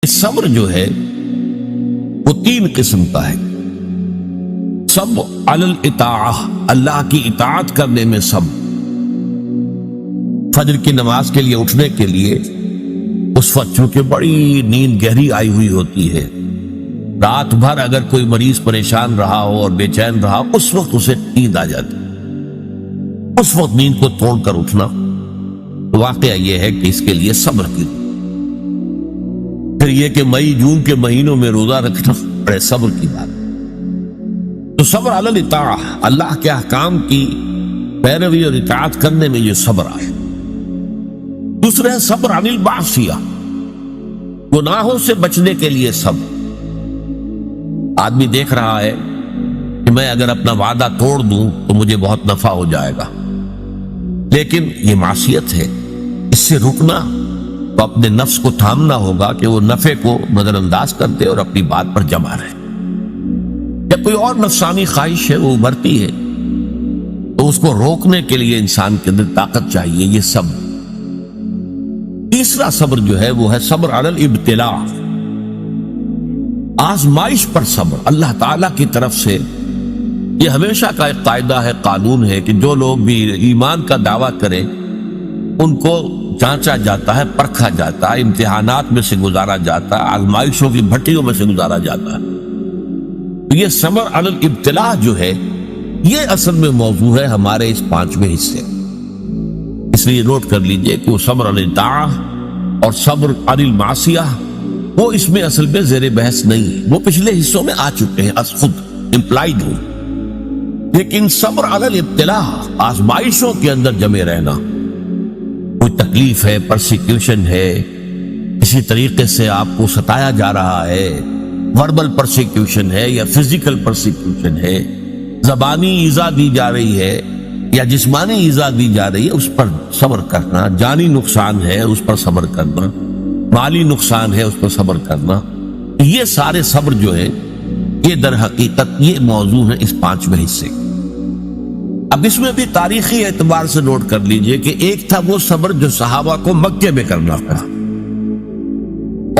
صبر جو ہے وہ 3 قسم کا ہے۔ صبر علی الاطاعہ، اللہ کی اطاعت کرنے میں صبر۔ فجر کی نماز کے لیے اٹھنے کے لیے اس وقت چونکہ بڑی نیند گہری آئی ہوئی ہوتی ہے، رات بھر اگر کوئی مریض پریشان رہا ہو اور بے چین رہا ہو، اس وقت اسے نیند آ جاتی، اس وقت نیند کو توڑ کر اٹھنا، واقعہ یہ ہے کہ اس کے لیے صبر کی۔ پھر یہ کہ مئی جون کے مہینوں میں روزہ رکھنا بڑے صبر کی بات۔ تو صبر علی الاطاعہ، اللہ کے احکام کی پیروی اور اطاعت کرنے میں یہ صبر آئے۔ دوسرے ہے صبر عن المعصیہ، گناہوں سے بچنے کے لیے صبر۔ آدمی دیکھ رہا ہے کہ میں اگر اپنا وعدہ توڑ دوں تو مجھے بہت نفع ہو جائے گا، لیکن یہ معصیت ہے، اس سے رکنا تو اپنے نفس کو تھامنا ہوگا کہ وہ نفع کو نظر انداز کر دے اور اپنی بات پر جمع رہے۔ جب کوئی اور نفسانی خواہش ہے وہ ابھرتی ہے تو اس کو روکنے کے لیے انسان کے اندر طاقت چاہیے، یہ صبر۔ تیسرا صبر جو ہے وہ ہے صبر علی الابتلاء، آزمائش پر صبر۔ اللہ تعالیٰ کی طرف سے یہ ہمیشہ کا ایک قاعدہ ہے، قانون ہے کہ جو لوگ بھی ایمان کا دعویٰ کریں ان کو جانچا جاتا ہے، پرکھا جاتا ہے، امتحانات میں سے گزارا جاتا ہے، آزمائشوں کی بھٹیوں میں سے گزارا جاتا ہے۔ یہ صبر علی الابتلاء جو ہے یہ اصل میں موضوع ہے ہمارے اس 5ویں حصے، اس لیے نوٹ کر لیجئے کہ وہ صبر علی الطاعہ اور صبر علی المعصیہ وہ اس میں اصل میں زیر بحث نہیں ہے، وہ پچھلے حصوں میں آ چکے ہیں، از خود امپلائیڈ ہو۔ لیکن صبر علی الابتلاء، آزمائشوں کے اندر جمے رہنا، کوئی تکلیف ہے، پرسیکیوشن ہے، کسی طریقے سے آپ کو ستایا جا رہا ہے، وربل پرسیکیوشن ہے یا فزیکل پرسیکیوشن ہے، زبانی ایذا دی جا رہی ہے یا جسمانی ایذا دی جا رہی ہے، اس پر صبر کرنا، جانی نقصان ہے اس پر صبر کرنا، مالی نقصان ہے اس پر صبر کرنا، یہ سارے صبر جو ہے یہ در حقیقت یہ موضوع ہے اس 5ویں حصے۔ اب اس میں بھی تاریخی اعتبار سے نوٹ کر لیجئے کہ ایک تھا وہ صبر جو صحابہ کو مکے میں کرنا پڑا،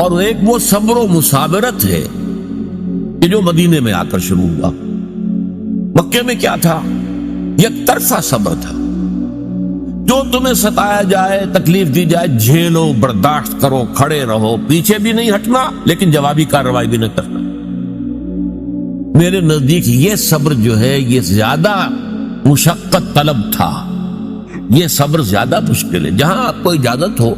اور ایک وہ صبر و مصابرت ہے کہ جو مدینے میں آ کر شروع ہوا۔ مکے میں کیا تھا؟ یک طرفہ صبر تھا، جو تمہیں ستایا جائے، تکلیف دی جائے، جھیلو، برداشت کرو، کھڑے رہو، پیچھے بھی نہیں ہٹنا لیکن جوابی کارروائی بھی نہیں کرنا۔ میرے نزدیک یہ صبر جو ہے یہ زیادہ مشقت طلب تھا، یہ صبر زیادہ مشکل ہے۔ جہاں آپ کو اجازت ہو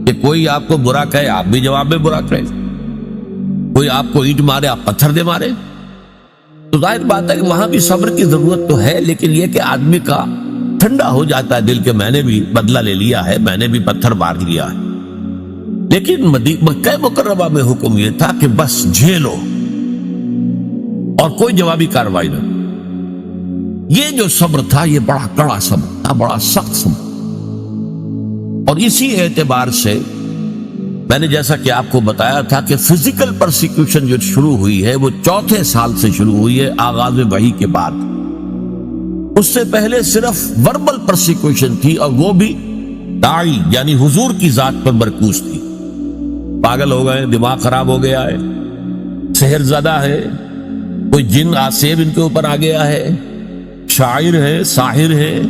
کہ کوئی آپ کو برا کہے آپ بھی جواب میں برا کہے، کوئی آپ کو اینٹ مارے آپ پتھر دے مارے، تو ظاہر بات ہے کہ وہاں بھی صبر کی ضرورت تو ہے، لیکن یہ کہ آدمی کا ٹھنڈا ہو جاتا ہے دل کے میں نے بھی بدلہ لے لیا ہے، میں نے بھی پتھر مار لیا ہے۔ لیکن مکہ مکرمہ میں حکم یہ تھا کہ بس جھیلو اور کوئی جوابی کارروائی نہ۔ یہ جو صبر تھا یہ بڑا کڑا صبر تھا، بڑا سخت صبر، اور اسی اعتبار سے میں نے جیسا کہ آپ کو بتایا تھا کہ فزیکل پرسیکیوشن جو شروع ہوئی ہے وہ 4 سال سے شروع ہوئی ہے آغاز وحی کے بعد۔ اس سے پہلے صرف وربل پرسیکیوشن تھی، اور وہ بھی داعی یعنی حضور کی ذات پر مرکوز تھی۔ پاگل ہو گئے، دماغ خراب ہو گیا ہے، سحر زدہ ہے، کوئی جن آسیب ان کے اوپر آ گیا ہے، شاعر ہے، ساحر ہے۔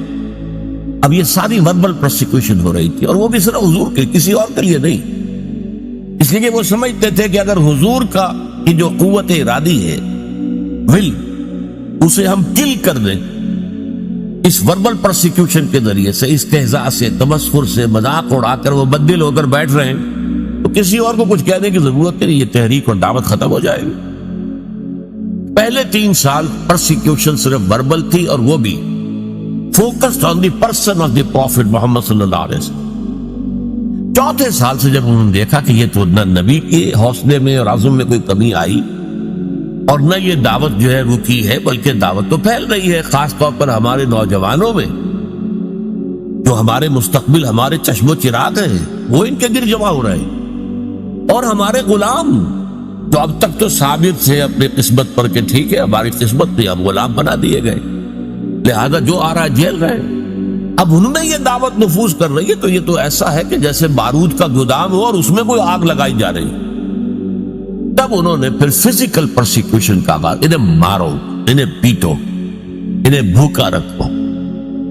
اب یہ ساری وربل پرسیکیوشن ہو رہی تھی، اور وہ بھی صرف حضور کے، کسی اور کے لیے نہیں، اس لیے کہ وہ سمجھتے تھے کہ اگر حضور کا کی جو قوت ارادی ہے، ول، اسے ہم کل کر دیں اس وربل پرسیکیوشن کے ذریعے سے، استہزاء سے، تمسخر سے، مذاق اڑا کر وہ بددل ہو کر بیٹھ رہے ہیں، تو کسی اور کو کچھ کہنے کی ضرورت نہیں، یہ تحریک اور دعوت ختم ہو جائے گی۔ پہلے 3 سال پرسیکیوشن صرف وربل تھی، اور وہ بھی focused on the person of the prophet Muhammad صلی اللہ علیہ وسلم۔ 4 سال سے جب انہوں نے دیکھا کہ یہ تو نہ نبی کے حوصلے میں اور عزم میں کوئی کمی آئی، اور نہ یہ دعوت جو ہے رکی ہے، بلکہ دعوت تو پھیل رہی ہے، خاص طور پر ہمارے نوجوانوں میں، جو ہمارے مستقبل، ہمارے چشم و چراغ ہیں، وہ ان کے گر جمع ہو رہے ہیں، اور ہمارے غلام جو اب تک تو ثابت تھے اپنی قسمت پر کہ ٹھیک ہے ہماری قسمت تھی، اب غلام بنا دیے گئے، لہذا جو آ رہا جیل رہے۔ اب ان میں یہ دعوت نفوذ کر رہی ہے، تو یہ تو ایسا ہے کہ جیسے بارود کا گودام ہو اور اس میں کوئی آگ لگائی جا رہی ہے۔ تب انہوں نے پھر فزیکل پرسیکیوشن کا آغاز، انہیں مارو، انہیں پیٹو، انہیں بھوکا رکھو،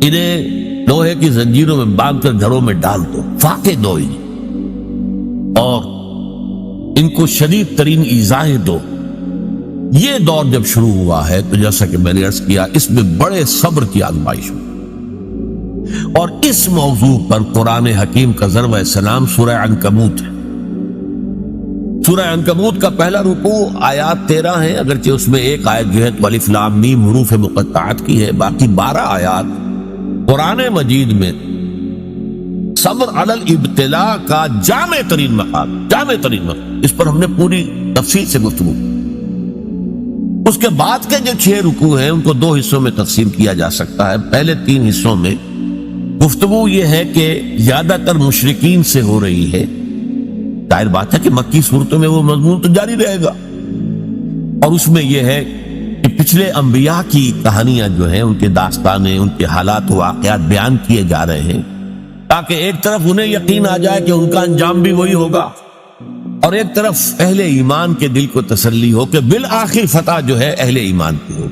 انہیں لوہے کی زنجیروں میں باندھ کر گھروں میں ڈال دو، فاقے دو اور ان کو شدید ترین ایذائیں دو۔ یہ دور جب شروع ہوا ہے تو جیسا کہ میں نے عرض کیا، اس میں بڑے صبر کی آزمائش ہوئی، اور اس موضوع پر قرآن حکیم کا ضرب سلام سورہ عنکبوت ہے۔ سورہ عنکبوت کا پہلا رکوع آیات 13 ہیں، اگرچہ اس میں ایک آیت جو ہے تو الف لام میم حروف مقطعات کی ہے، باقی 12 آیات قرآن مجید میں صبر علی الابتلاء کا جامع ترین مقام، جامع ترین مقام، اس پر ہم نے پوری تفصیل سے گفتگو۔ اس کے بعد کے جو 6 رکوع ہیں ان کو 2 حصوں میں تقسیم کیا جا سکتا ہے۔ پہلے 3 حصوں میں گفتگو یہ ہے کہ زیادہ تر مشرکین سے ہو رہی ہے، ظاہر بات ہے کہ مکی صورتوں میں وہ مضمون تو جاری رہے گا، اور اس میں یہ ہے کہ پچھلے انبیاء کی کہانیاں جو ہیں، ان کے داستانیں، ان کے حالات و واقعات بیان کیے جا رہے ہیں، تاکہ ایک طرف انہیں یقین آ جائے کہ ان کا انجام بھی وہی ہوگا، اور ایک طرف اہل ایمان کے دل کو تسلی ہو کہ بالآخر فتح جو ہے اہل ایمان کی ہو۔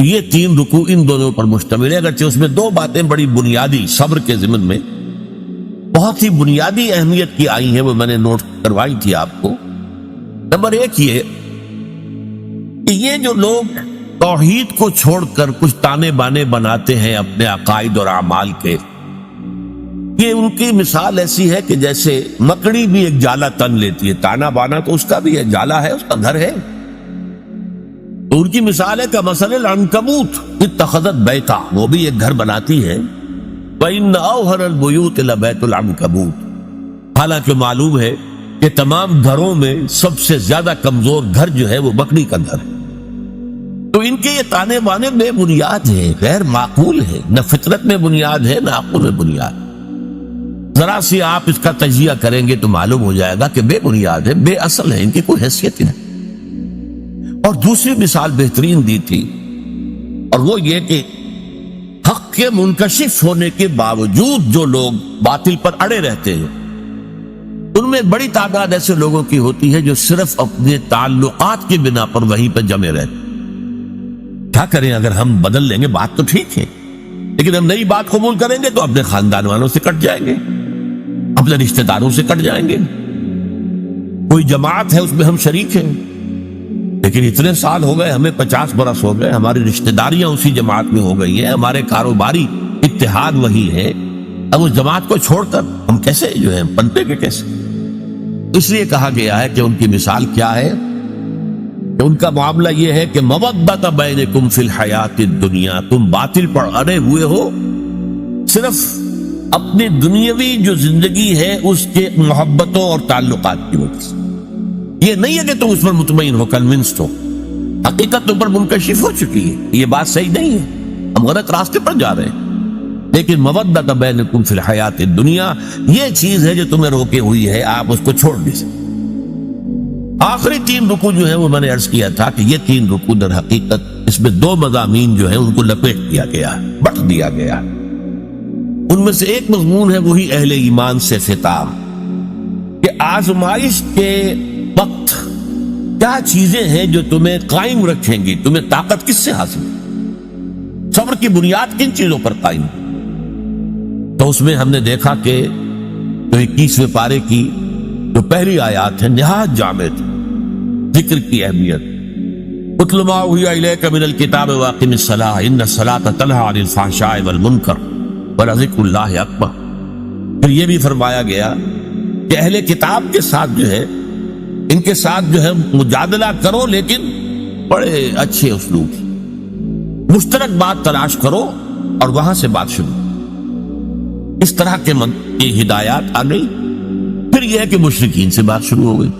یہ 3 رکوع ان دونوں پر مشتمل ہے، اگرچہ اس میں 2 باتیں بڑی بنیادی صبر کے ضمن میں بہت ہی بنیادی اہمیت کی آئی ہیں، وہ میں نے نوٹ کروائی تھی آپ کو۔ نمبر 1 یہ کہ یہ جو لوگ توحید کو چھوڑ کر کچھ تانے بانے بناتے ہیں اپنے عقائد اور اعمال کے، یہ ان کی مثال ایسی ہے کہ جیسے مکڑی بھی ایک جالا تن لیتی ہے، تانا بانا تو اس کا بھی ہے، جالا ہے، اس کا گھر ہے، تو ان کی مثال ہے کہ مثل العنکبوت اتخذت بیتا، وہ بھی ایک گھر بناتی ہے، وَإِنَّ أَوْهَنَ الْبُيُوتِ لَبَيْتُ الْعَنكَبُوتِ، حالانکہ معلوم ہے کہ تمام گھروں میں سب سے زیادہ کمزور گھر جو ہے وہ مکڑی کا گھر ہے۔ تو ان کے یہ تانے بانے بے بنیاد ہیں، غیر معقول ہیں، نہ فطرت میں بنیاد ہے نہ عقل میں بنیاد۔ ذرا سی آپ اس کا تجزیہ کریں گے تو معلوم ہو جائے گا کہ بے بنیاد ہے، بے اصل ہے، ان کی کوئی حیثیت ہی نہیں۔ اور دوسری مثال بہترین دی تھی، اور وہ یہ کہ حق کے منکشف ہونے کے باوجود جو لوگ باطل پر اڑے رہتے ہیں، ان میں بڑی تعداد ایسے لوگوں کی ہوتی ہے جو صرف اپنے تعلقات کی بنا پر وہیں پہ جمے رہتے۔ کیا کریں، اگر ہم بدل لیں گے بات تو ٹھیک ہے، لیکن ہم نئی بات قبول کریں گے تو اپنے خاندان والوں سے کٹ جائیں گے، اپنے رشتہ داروں سے کٹ جائیں گے۔ کوئی جماعت ہے اس میں ہم شریک ہیں، لیکن اتنے سال ہو گئے، ہمیں 50 برس ہو گئے، ہماری رشتہ داریاں اسی جماعت میں ہو گئی ہیں، ہمارے کاروباری اتحاد وہی ہے، اب اس جماعت کو چھوڑ کر ہم کیسے جو ہیں پنپے کے کیسے؟ اس لیے کہا گیا ہے کہ ان کی مثال کیا ہے، کہ ان کا معاملہ یہ ہے کہ مودۃ بینکم فی الحیات الدنیا، تم باطل پر اڑے ہوئے ہو صرف اپنی دنیاوی جو زندگی ہے اس کے محبتوں اور تعلقات کی وجہ سے۔ یہ نہیں ہے کہ تم اس پر مطمئن ہو، کنونسڈ ہو، حقیقت تم پر منکشف ہو چکی ہے، یہ بات صحیح نہیں ہے، ہم غلط راستے پر جا رہے ہیں، لیکن مودۃ بینکم فی الحیات الدنیا یہ چیز ہے جو تمہیں روکے ہوئی ہے، آپ اس کو چھوڑ نہیں سکتے۔ آخری 3 رکوع جو ہیں وہ میں نے عرض کیا تھا کہ یہ 3 رکوع در حقیقت اس میں 2 مضامین جو ہیں ان کو لپیٹ دیا گیا، بٹ دیا گیا۔ ان میں سے ایک مضمون ہے وہی اہل ایمان سے خطاب، کہ آزمائش کے وقت کیا چیزیں ہیں جو تمہیں قائم رکھیں گی، تمہیں طاقت کس سے حاصل ہے، صبر کی بنیاد کن چیزوں پر قائم ہے۔ تو اس میں ہم نے دیکھا کہ جو 21ویں پارے کی جو پہلی آیات ہے نہایت جامع تھی، ذکر کی اہمیت، اتل ما اوحی الیک من الکتاب واقم الصلاۃ ان الصلاۃ تنہی عن الفحشاء والمنکر ولذکر اللہ اکبر۔ پھر یہ بھی فرمایا گیا کہ اہل کتاب کے ساتھ جو ہے، ان کے ساتھ جو ہے مجادلہ کرو، لیکن بڑے اچھے اسلوب سے، مشترک بات تلاش کرو اور وہاں سے بات شروع۔ اس طرح کے کی ہدایات آ گئی۔ پھر یہ ہے کہ مشرکین سے بات شروع ہو گئی۔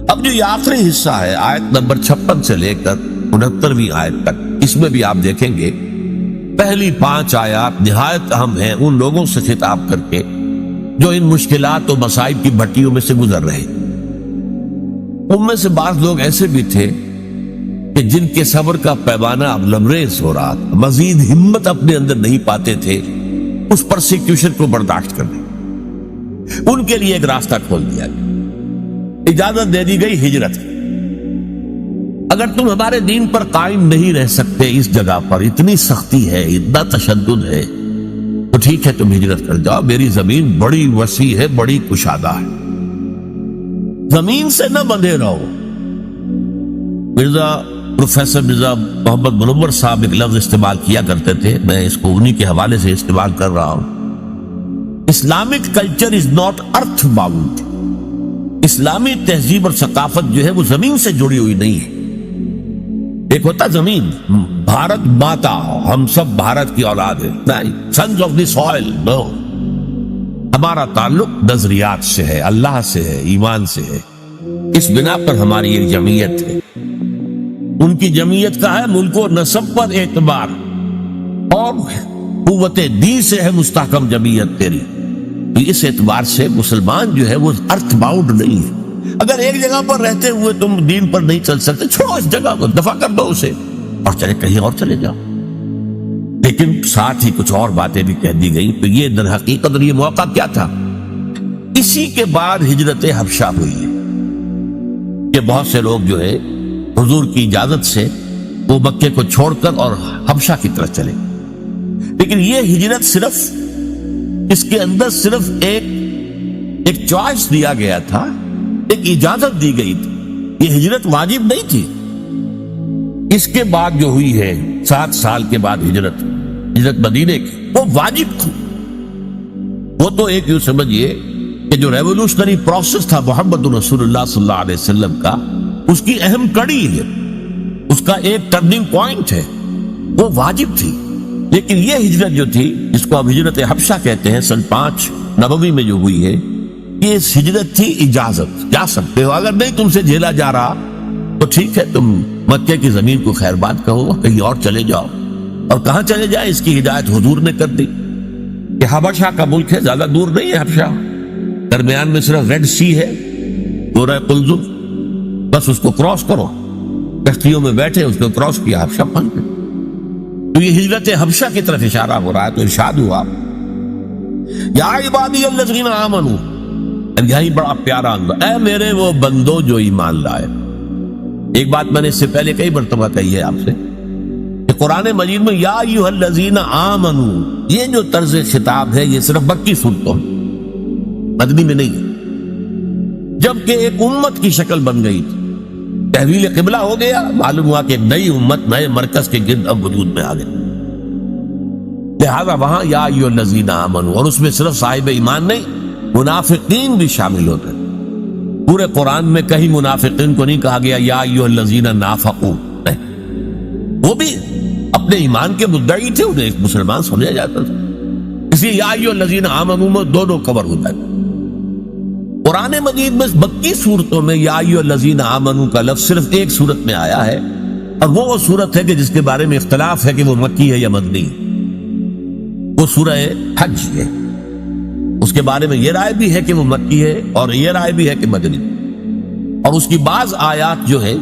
اب جو یہ آخری حصہ ہے آیت نمبر 56 سے لے کر 69ویں آیت تک، اس میں بھی آپ دیکھیں گے پہلی 5 آیات نہایت اہم ہیں ان لوگوں سے خطاب کر کے جو ان مشکلات و مصائب کی بھٹیوں میں سے گزر رہے۔ ان میں سے بعض لوگ ایسے بھی تھے کہ جن کے صبر کا پیمانہ اب لبریز ہو رہا تھا، مزید ہمت اپنے اندر نہیں پاتے تھے اس پرسیکیوشن کو برداشت کرنے۔ ان کے لیے ایک راستہ کھول دیا گیا اجازت دے دی گئی ہجرت. اگر تم ہمارے دین پر قائم نہیں رہ سکتے، اس جگہ پر اتنی سختی ہے، اتنا تشدد ہے، تو ٹھیک ہے تم ہجرت کر جاؤ، میری زمین بڑی وسیع ہے، بڑی کشادہ ہے، زمین سے نہ بندھے رہو. پروفیسر مرزا محمد منور صاحب ایک لفظ استعمال کیا کرتے تھے، میں اس کو انہی کے حوالے سے استعمال کر رہا ہوں. Islamic culture is not earth bound. اسلامی تہذیب اور ثقافت جو ہے وہ زمین سے جڑی ہوئی نہیں ہے. ایک ہوتا زمین، بھارت ماتا، ہم سب بھارت کی اولاد ہیں، نہیں، سنز آف دی سوئل، نو. ہمارا تعلق نظریات سے ہے، اللہ سے ہے، ایمان سے ہے. اس بنا پر ہماری ایک جمعیت ہے. ان کی جمعیت کا ہے ملک و نسب پر اعتبار، اور قوت دین سے ہے مستحکم جمعیت تیری. اس اعتبار سے مسلمان جو ہے وہ ارتھ باؤنڈ نہیں ہے. اگر ایک جگہ پر رہتے ہوئے تم دین پر نہیں چل سکتے، چھوڑو اس جگہ کو، دفع کر دو اسے، اور چلے کہیں اور چلے جاؤ. لیکن ساتھ ہی کچھ اور باتیں بھی کہہ دی گئی. تو یہ در حقیقت اور یہ موقع کیا تھا؟ اسی کے بعد ہجرت حبشہ ہوئی ہے کہ بہت سے لوگ جو ہے حضور کی اجازت سے وہ مکے کو چھوڑ کر اور حبشہ کی طرف چلے. لیکن یہ ہجرت صرف اس کے اندر صرف ایک چوائس دیا گیا تھا، ایک اجازت دی گئی تھی. یہ ہجرت واجب نہیں تھی. اس کے بعد جو ہوئی ہے 7 سال کے بعد ہجرت مدینے کی، وہ واجب تھی. وہ تو ایک یوں سمجھئے کہ جو ریولوشنری پروسیس تھا محمد رسول اللہ صلی اللہ علیہ وسلم کا، اس کی اہم کڑی ہے، اس کا ایک ٹرننگ پوائنٹ ہے، وہ واجب تھی. لیکن یہ ہجرت جو تھی، جس کو اب ہجرت حبشہ کہتے ہیں، سن 5 نبوی میں جو ہوئی ہے، یہ ہجرت تھی اجازت، جا سکتے ہو. اگر نہیں تم سے جھیلا جا رہا تو ٹھیک ہے، تم مکے کی زمین کو خیر بات کہو، کہیں اور چلے جاؤ. اور کہاں چلے جائیں اس کی ہدایت حضور نے کر دی کہ حبشہ کا ملک ہے، زیادہ دور نہیں ہے حبشہ، درمیان میں صرف ریڈ سی ہے، دورہ قلزم، بس اس کو کراس کرو. کشتیوں میں بیٹھے اس کو کراس کیا، حبشہ پہنچ گئے. تو یہ ہجرت حبشہ کی طرف اشارہ ہو رہا ہے. تو ارشاد ہوا یا عبادی الذین آمنوا، یہی بڑا پیارا انداز، اے میرے وہ بندو جو ایمان لائے. ایک بات میں نے اس سے پہلے کئی مرتبہ کہی ہے آپ سے کہ قرآن مجید میں یا ایھا الذین آمنوا، یہ جو طرز خطاب ہے یہ صرف مکی صورتوں مدنی میں نہیں ہے. جبکہ ایک امت کی شکل بن گئی تھی، تحویل قبلہ ہو گیا، معلوم ہوا کہ نئی امت نئے مرکز کے گرد اب وجود میں آ گئی. لہذا وہاں یا ایھا الذین آمنوا، اور اس میں صرف صاحب ایمان نہیں، منافقین بھی شامل ہوتے ہیں. پورے قرآن میں کہیں منافقین کو نہیں کہا گیا یا ایھا الذین نافقوا، وہ بھی اپنے ایمان کے مدعی تھے، انہیں ایک مسلمان سمجھا جاتا تھا. اس لیے یا ایھا الذین آمنوا میں دونوں کور ہوتا ہے. قرآن مجید میں مکی صورتوں میں یا ایھا الذین آمنوا کا لفظ صرف ایک صورت میں آیا ہے، اور وہ صورت ہے کہ جس کے بارے میں اختلاف ہے کہ وہ مکی ہے یا مدنی. وہ سورہ حج ہے، اس کے بارے میں یہ رائے بھی ہے کہ وہ مکی ہے اور یہ رائے بھی ہے کہ مدنی. اور اس کی بعض آیات جو ہے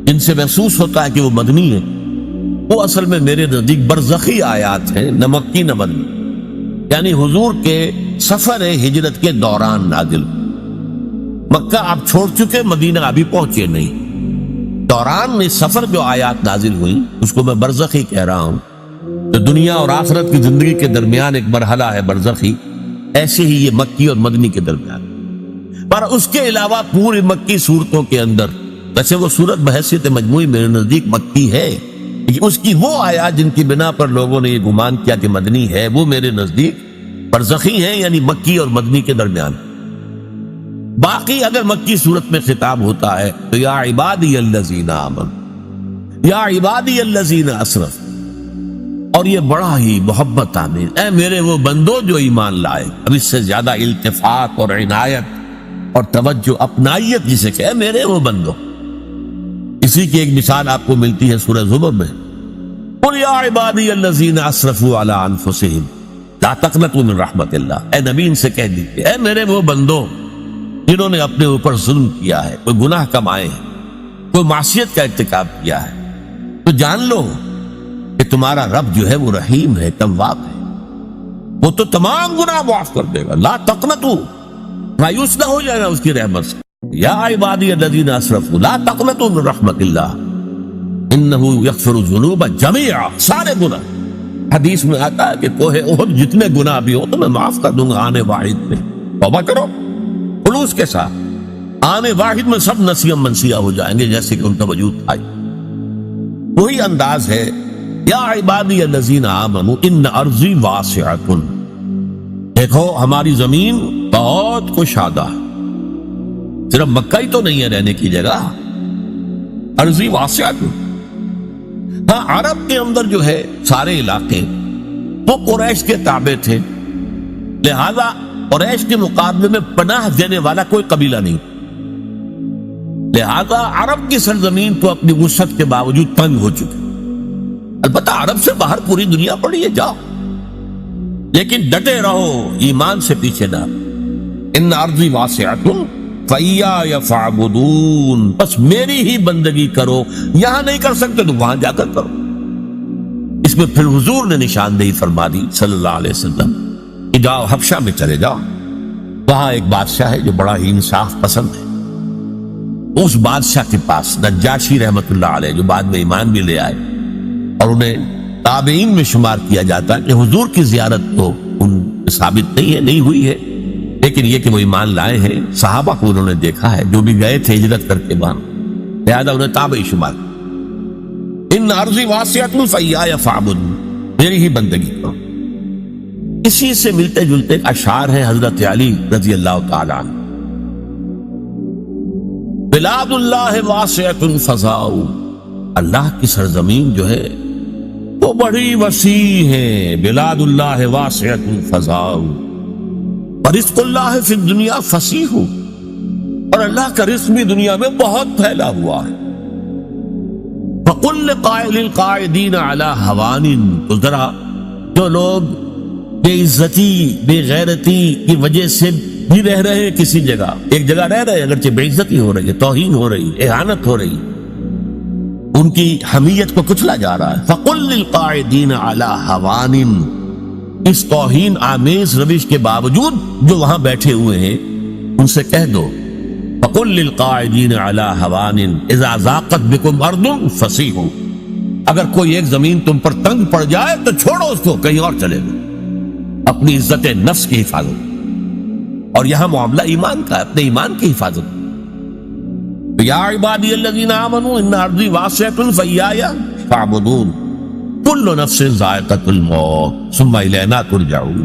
جن سے محسوس ہوتا ہے کہ وہ مدنی ہے، وہ اصل میں میرے نزدیک برزخی آیات ہیں، نہ مکی نہ مدنی. یعنی حضور کے سفر ہجرت کے دوران نازل. مکہ آپ چھوڑ چکے، مدینہ ابھی پہنچے نہیں، دوران میں سفر جو آیات نازل ہوئی اس کو میں برزخی کہہ رہا ہوں. تو دنیا اور آخرت کی زندگی کے درمیان ایک مرحلہ ہے برزخی، ایسے ہی یہ مکی اور مدنی کے درمیان. پر اس کے علاوہ پوری مکی صورتوں کے اندر، ویسے وہ صورت بحیثیت مجموعی میرے نزدیک مکی ہے، لیکن اس کی وہ آیات جن کی بنا پر لوگوں نے یہ گمان کیا کہ مدنی ہے، وہ میرے نزدیک برزخی ہیں، یعنی مکی اور مدنی کے درمیان. باقی اگر مکی صورت میں خطاب ہوتا ہے تو یا عبادی الذین آمنوا، یا عبادی الذین اسرفوا، اور یہ بڑا ہی محبت آمیز، اے میرے وہ بندو جو ایمان لائے. اب اس سے زیادہ التفات اور عنایت اور توجہ، اپنائیت جسے کہ اے میرے وہ بندو. اسی کی ایک مثال آپ کو ملتی ہے سورہ زمر میں، قل یا عبادی الذین اسرفوا علی انفسہم لا تقنطوا من رحمت اللہ. اے نبی ان سے کہہ دیجیے اے میرے وہ بندو جنہوں نے اپنے اوپر ظلم کیا ہے، کوئی گناہ کمائے ہیں، کوئی معصیت کا ارتکاب کیا ہے، تو جان لو کہ تمہارا رب جو ہے وہ رحیم ہے، تواب ہے، وہ تو تمام گناہ معاف کر دے گا. لا تقنطوا، مایوس نہ ہو جائے گا اس کی رحمت سے. یا عبادی الذین اسرفوا لا تقنطوا من رحمت اللہ انہ یغفر الذنوب جميعا، سارے گناہ۔ حدیث میں آتا ہے کہ کوہ احد جتنے گناہ بھی ہو تو میں معاف کر دوں گا آنے واحد میں، توبہ کرو خلوص کے ساتھ، آنے واحد میں سب نسیہ منسیہ ہو جائیں گے جیسے کہ ان کا وجود تھا۔ وہی انداز ہے یا عبادی الذین آمنوا ان ارضی واسعۃ، دیکھو ہماری زمین بہت کشادہ، صرف مکہ ہی تو نہیں ہے رہنے کی جگہ، ارضی واسعۃ۔ ہاں عرب کے اندر جو ہے سارے علاقے وہ قریش کے تابع تھے، لہذا قریش کے مقابلے میں پناہ دینے والا کوئی قبیلہ نہیں، لہذا عرب کی سرزمین تو اپنی وسعت کے باوجود تنگ ہو چکی۔ البتہ عرب سے باہر پوری دنیا پڑی ہے، جاؤ، لیکن ڈٹے رہو، ایمان سے پیچھے نہ۔ ان ارضی واسعۃ فإیایا فاعبدون، بس میری ہی بندگی کرو، یہاں نہیں کر سکتے تو وہاں جا کر کرو۔ اس میں پھر حضور نے نشاندہی فرما دی صلی اللہ علیہ وسلم کہ جاؤ حبشہ میں چلے جاؤ، وہاں ایک بادشاہ ہے جو بڑا ہی انصاف پسند ہے، اس بادشاہ کے پاس نجاشی رحمت اللہ علیہ جو بعد میں ایمان بھی لے آئے اور انہیں تابعین میں شمار کیا جاتا ہے، کہ حضور کی زیارت تو ان ثابت نہیں ہے، نہیں ہوئی ہے، لیکن یہ کہ وہ ایمان لائے ہیں، صحابہ کو انہوں نے دیکھا ہے جو بھی گئے تھے ہجرت کر کے وہاں، لہذا انہیں تابعی شمار۔ ان ارضی واسعۃ فإیایا فاعبدون، میری ہی بندگی کرو۔ اسی سے ملتے جلتے اشعار ہیں حضرت علی رضی اللہ تعالی عنہ، بلاد اللہ واسعۃ فضاء، اللہ کی سرزمین جو ہے وہ بڑی وسیع ہے، بلاد اللہ واسعۃ فضاء ورزق اللہ فی الدنیا فصیح، اور اللہ کا رزق بھی دنیا میں بہت پھیلا ہوا ہے۔ فقل لقائل القاعدین علی ہوان، تو ذرا جو لوگ بے عزتی بے غیرتی کی وجہ سے بھی رہ رہے ہیں کسی جگہ، ایک جگہ رہ رہے ہیں اگرچہ بے عزتی ہو رہی ہے، توہین ہو رہی ہے، اہانت ہو رہی ہے، ان کی حمیت کو کچلا جا رہا ہے، فقل للقاعدین علی ہوان، اس توہین آمیز روش کے باوجود جو وہاں بیٹھے ہوئے ہیں ان سے کہہ دو، فقل للقاعدین علی ہوان اذا ضاقت بکم ارض فصیحوا، اگر کوئی ایک زمین تم پر تنگ پڑ جائے تو چھوڑو اس کو، کہیں اور چلے گئے، اپنی عزت نفس کی حفاظت، اور یہاں معاملہ ایمان کا ہے، اپنے ایمان کی حفاظت۔ یا عبادی الذین آمنوا ان ارضی واسعۃ فإیایا فاعبدون کل نفس ذائقۃ الموت ثم الینا ترجعون۔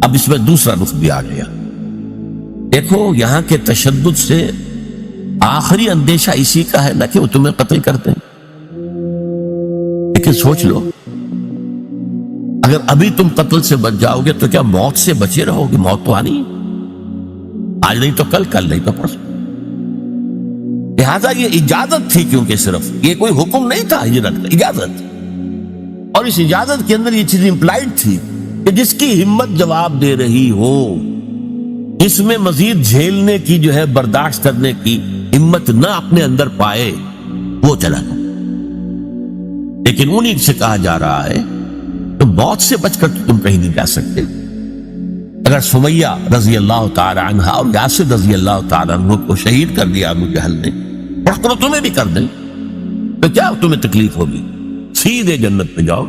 اب اس میں دوسرا رخ بھی آ گیا، دیکھو یہاں کے تشدد سے آخری اندیشہ اسی کا ہے نہ کہ وہ تمہیں قتل کرتے ہیں، لیکن سوچ لو اگر ابھی تم قتل سے بچ جاؤ گے تو کیا موت سے بچے رہو گے؟ موت تو آنی ہے، آج نہیں تو کل، کل نہیں تو پرسوں۔ لہذا یہ اجازت تھی، کیونکہ صرف یہ کوئی حکم نہیں تھا ہجرت کا، اجازت، اور اس اجازت کے اندر یہ چیز امپلائڈ تھی کہ جس کی ہمت جواب دے رہی ہو، جس میں مزید جھیلنے کی جو ہے برداشت کرنے کی ہمت نہ اپنے اندر پائے، وہ چلا گیا۔ لیکن انہیں سے کہا جا رہا ہے تو موت سے بچ کر تم کہیں نہیں جا سکتے۔ اگر سمیہ رضی اللہ تعالی عنہ اور یاسر رضی اللہ تعالی عنہ کو شہید کر دیا ابو جہل نے، اور تمہیں بھی کر دیں تو کیا تمہیں تکلیف ہوگی؟ سیدھے جنت میں جاؤ۔